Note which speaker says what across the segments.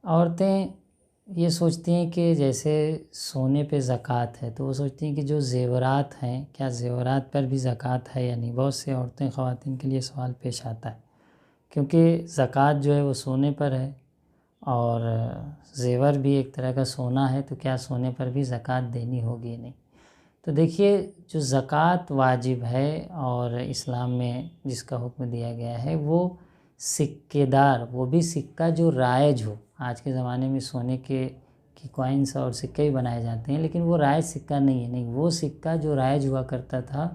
Speaker 1: عورتیں یہ سوچتی ہیں کہ جیسے سونے پہ زکوٰۃ ہے، تو وہ سوچتی ہیں کہ جو زیورات ہیں، کیا زیورات پر بھی زکوٰۃ ہے یا نہیں۔ بہت سے عورتیں، خواتین کے لیے سوال پیش آتا ہے، کیونکہ زکوٰۃ جو ہے وہ سونے پر ہے، اور زیور بھی ایک طرح کا سونا ہے، تو کیا سونے پر بھی زکوٰۃ دینی ہوگی نہیں۔ تو دیکھیے، جو زکوٰۃ واجب ہے اور اسلام میں جس کا حکم دیا گیا ہے، وہ سکے دار، وہ بھی سکہ جو رائج ہو۔ آج کے زمانے میں سونے کی کوائنس اور سکے ہی بنائے جاتے ہیں، لیکن وہ رائج سکہ نہیں ہے، نہیں، وہ سکہ جو رائج ہوا کرتا تھا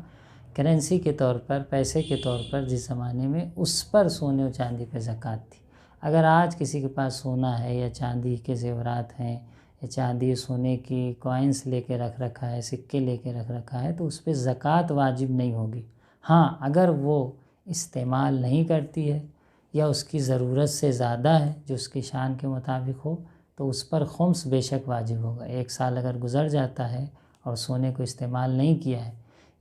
Speaker 1: کرنسی کے طور پر، پیسے کے طور پر جس زمانے میں، اس پر سونے اور چاندی پہ زکوٰۃ تھی۔ اگر آج کسی کے پاس سونا ہے یا چاندی کے زیورات ہیں، یا چاندی سونے کی کوائنس لے کے رکھ رکھا ہے، سکے لے کے رکھ رکھا ہے، تو اس پہ زکوٰۃ واجب نہیں ہوگی۔ ہاں، اگر وہ استعمال نہیں کرتی ہے یا اس کی ضرورت سے زیادہ ہے جو اس کی شان کے مطابق ہو، تو اس پر خمس بے شک واجب ہوگا۔ 1 سال اگر گزر جاتا ہے اور سونے کو استعمال نہیں کیا ہے،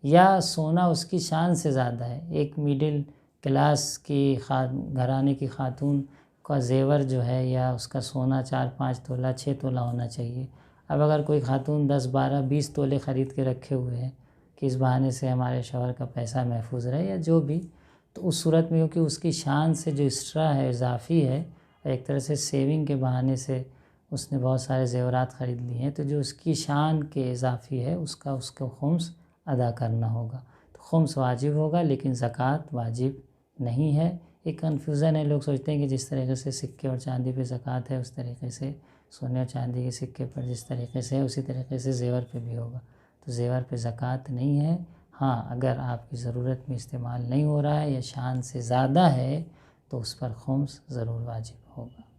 Speaker 1: یا سونا اس کی شان سے زیادہ ہے، ایک مڈل کلاس کی گھرانے کی خاتون کا زیور جو ہے یا اس کا سونا 4-5 تولہ 6 تولہ ہونا چاہیے۔ اب اگر کوئی خاتون 10 12 20 تولے خرید کے رکھے ہوئے ہیں کہ اس بہانے سے ہمارے شوہر کا پیسہ محفوظ رہے یا جو بھی، تو اس صورت میں کیونکہ اس کی شان سے جو ایکسٹرا ہے، اضافی ہے، ایک طرح سے سیونگ کے بہانے سے اس نے بہت سارے زیورات خرید لیے ہیں، تو جو اس کی شان کے اضافی ہے، اس کو خمس ادا کرنا ہوگا۔ تو خمس واجب ہوگا، لیکن زکوٰۃ واجب نہیں ہے۔ ایک کنفیوژن ہے، لوگ سوچتے ہیں کہ جس طریقے سے سکے اور چاندی پہ زکوٰۃ ہے، اس طریقے سے سونے اور چاندی کے سکے پر جس طریقے سے ہے، اسی طریقے سے زیور پہ بھی ہوگا۔ تو زیور پہ زکوٰۃ نہیں ہے۔ ہاں، اگر آپ کی ضرورت میں استعمال نہیں ہو رہا ہے یا شان سے زیادہ ہے، تو اس پر خمس ضرور واجب ہوگا۔